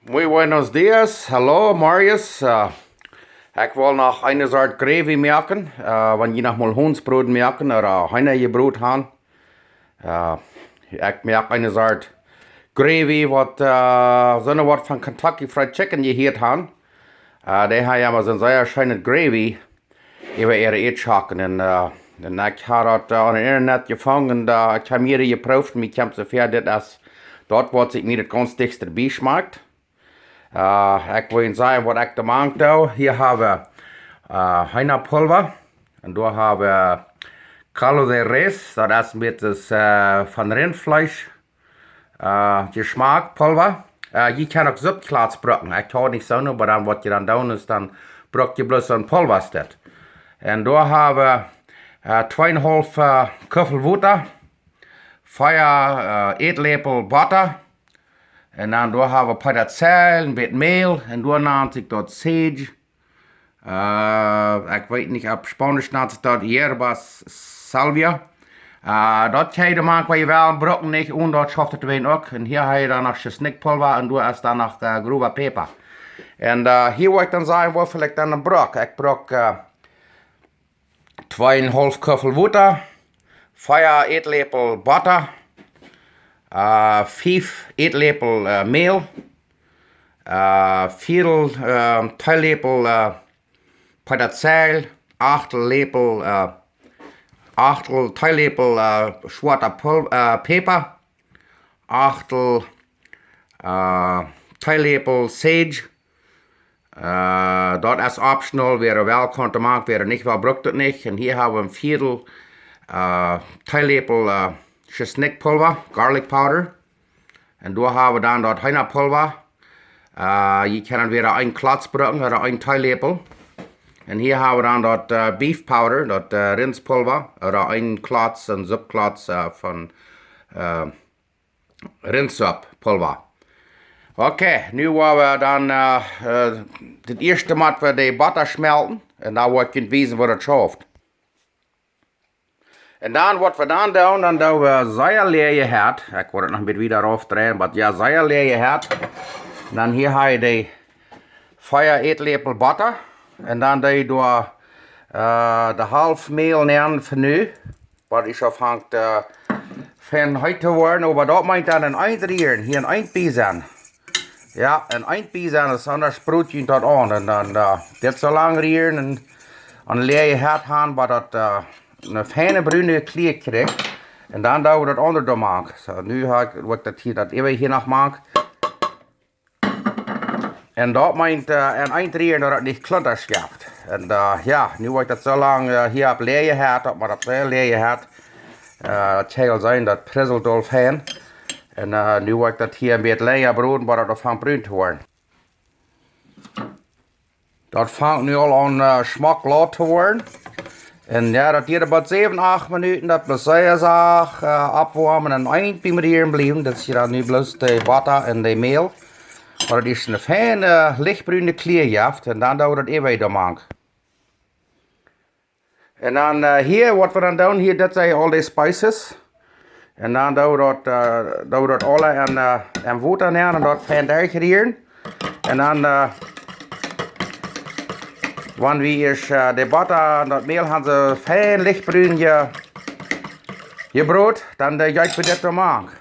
Muy buenos dias. Hallo, Marius. Ik wil nog een soort gravy maken. Wanneer je nog mal hondsbrood maken, of heena je brood gaan. Ik maak een soort gravy, wat zo'n wat van Kentucky Fried Chicken je hier gaan. Die hebben ja maar zo'n zeer schöne gravy. Über ihre Eetschaken. En ik heb dat op het internet gevangen. En ik heb mir geproefd. En ik heb zo ver dat als dort wat ik mir het gunstigste erbij schmeckt. Ik wil Ihnen sagen, wat ik gemaakt heb. Hier hebben we heinapulver. En daar hebben we caldo de res. Dat is met van rindvlees. Geschmackpulver. Je kan ook zoutklaats brokken. Ik hou niet zo, maar dan wat je dan doet is, dan brok je bloos een pulverstad. En daar hebben we 2,5 kuffel water. 4 eetlepel butter. En dan daar hebben we patatzel, een beetje meel. En daar naast ik dat sage. Ik weet niet, op Spanisch naast dat hierbas salvia. Dat ga je maken waar je wel brokken niet. En dat schaft het wijn ook. En hier heb je dan nog snikpulver. En daar is dan nog grove peper. En hier wil ik dan zeggen, hoeveel ik dan brok. Ik brok 2,5 kuffel water. 4 eetlepel butter. 5 eetlepel meel. 4 theelepel patatzel. 8 lepel 8 theelepel zwarte peper. 8 theelepel sage. Dat is optional, weer wel kon te maken, weer niet, wel brukt het niet. En hier hebben we een 4 theelepel snikpulver, garlic powder. En daar hebben we dan dat heinapulver. Je kan het weer een klats brukken, of een theelepel. En hier hebben we dan dat beef powder, dat rinspulver. Of een klats, een zupklats van rinssupulver. Oké, nu willen we dan het eerste moeten we de butter smelten. En dan wil ik je wijzen wat het schaft. En dan wat we dan doen we zeierleer hert. Ik wil het nog een beetje weer afdraaien, maar ja, zeierleer hert. Dan hier heb je de 4 eetlepel butter. En dan doe je door de half meel neer van nu. Wat is afhangt van heute te worden. Maar dat moet dan een eindrieren, hier een eindpiezen. Ja, een eindpiezen is anders brood je dat aan. En dan dit zo lang rieren en leer je hert aan, maar dat een fijne bruine kleur krijgt. En dan doen we dat onder maken. Zo, nu wil ik dat hier nog maken. En dat meint een eindrieren dat het niet klutter schaft. En ja, nu wil ik dat zo lang hier op leer je hert, maar op leer je hert. Het zal zijn dat prizzelt al fijn. En nu wil ik dat hier een beetje leer broden, maar dat vangt bruin te worden. Dat vangt nu al aan smak laat te worden. En ja, dat duurt about 7, 8 minuten, dat we zeer zacht opwarmen en eindpimerieren blijven. Dat is hier dan nu bloos de butter en de meel. Maar het is een fijne lichtbruine kleur jaft en dan doen we dat even door maken. En dan hier, wat we dan doen, hier, dat zijn al die spices. En dan doen we dat alle en water neer en dat fijn uitgerieren. En dan, wanneer is de butter en dat meel gaan ze fijn lichtbruin je brood, dan ga ik voor dit te maken.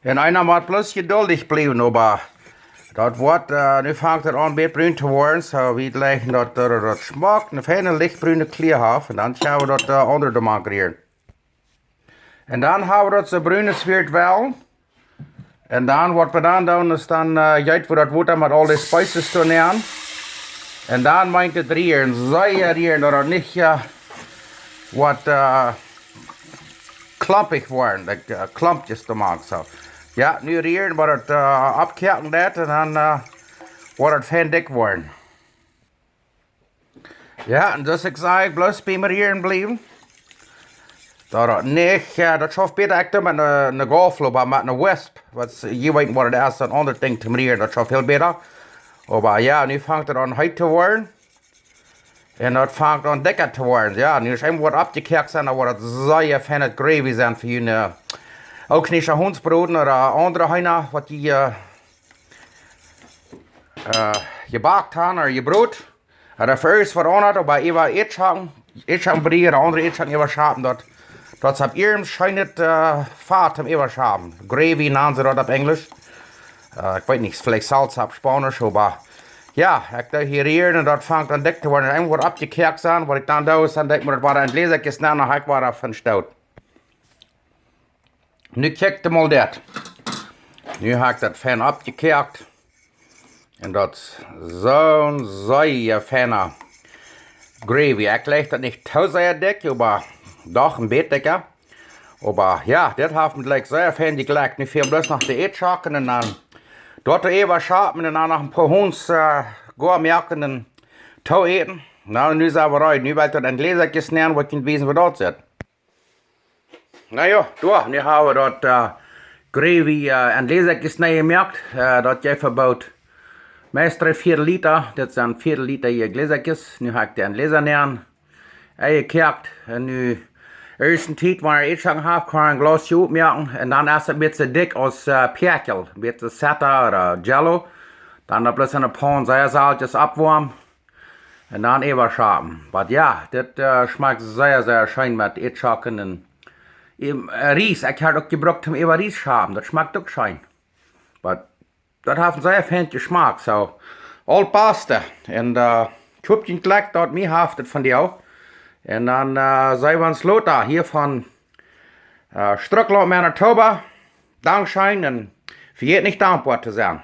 En einer moet plus geduldig blijven, maar dat wordt, nu vangt het aan een beetje bruin te worden, zo we leggen dat smaakt, een fijne lichtbruine kleur af, en dan gaan we dat onder de maken hier. En dan hebben we dat zo bruin sfeert wel. En dan wat we dan doen is dan juist voor dat water met al die spices toen aan. En dan meint het rieren, zeer rieren, dat het niet wat klampig wordt, klampjes te maken zo. Ja, nu rieren, maar het opkijken dat en dan wordt het fijn dik worden. Ja, en dus ik zei, bloos bij me rieren blijven. Dat het niet, dat schaft beter echt met een golfloop, maar met een wisp. Je weet wat het is, een ander ding te rieren, dat schaft veel beter. Maar ja, nu vangt het aan heet te worden. En dat vangt aan dikker te worden. Ja, nu is het wat opgekeken en dan wordt het zeer fijne gravy zijn voor jullie. Ook niet huhnsbruden oder andere heena, wat die gebakt haben oder gebrot. Oder für uns verandert, aber ich war Etschang brieren, andere Etschang überschaben dort. Dort habt ihr im scheinet Fahrt im überschaben. Gravy nennen sie dort auf Englisch. Ich weiß nicht, vielleicht Salz auf Spanisch, aber ja, ich da hier rieren und dort fängt an dick zu werden. Irgendwo abgekehrt sein, was ich dann da ist, dann denke ich mir, das war ein Gläserkist, nachher ich war da von Staut. Nu kijkt mal dat. Nu heb ik dat fan abgekehrt. En dat zo'n zeer fijne gravy. Ik leg dat niet te zeer dik, maar doch een beetje dikker. Maar ja, dit heeft me gelijk zeer fijn gelegt. Nu veel bloß nog de eetschaken en dan dort even schapen en dan nog een paar hoens gourmerken en touw eten. Nou, nu zijn we eruit. Nu wil ik dat een gläsertje snijden, wat je niet weten wat dat zit. Nou ja, door. Nu hebben we dat gravy en gläsertje snijden gemerkt. Dat jij verbouwt meestal 4 liter. Dat zijn 4 liter hier gläsertjes. Nu heb ik die een gläser nemen. Gekert. En nu eerst tijd waar ik schon heb, kan een glasje opmerken. En dan is het een beetje dik als perkel. Een beetje Seta oder Jello. Dan dat bloß in een pan zeer zaaltjes opwarmen. En dan even schapen. Maar ja, dit schmeckt zeer, zeer schön met eetschaken en Ries. Ik heb ook gebruikt om even Ries schapen. Dat schmeckt ook schön. Maar dat heeft een zeer fijn smaak. So, all pasta. En ik hoop je gelijk dat mij heeft het van jou. En dan zijn we ons loten hier van Struckland, Manitoba. Dankeschön en vergeet niet dankbaar te zijn.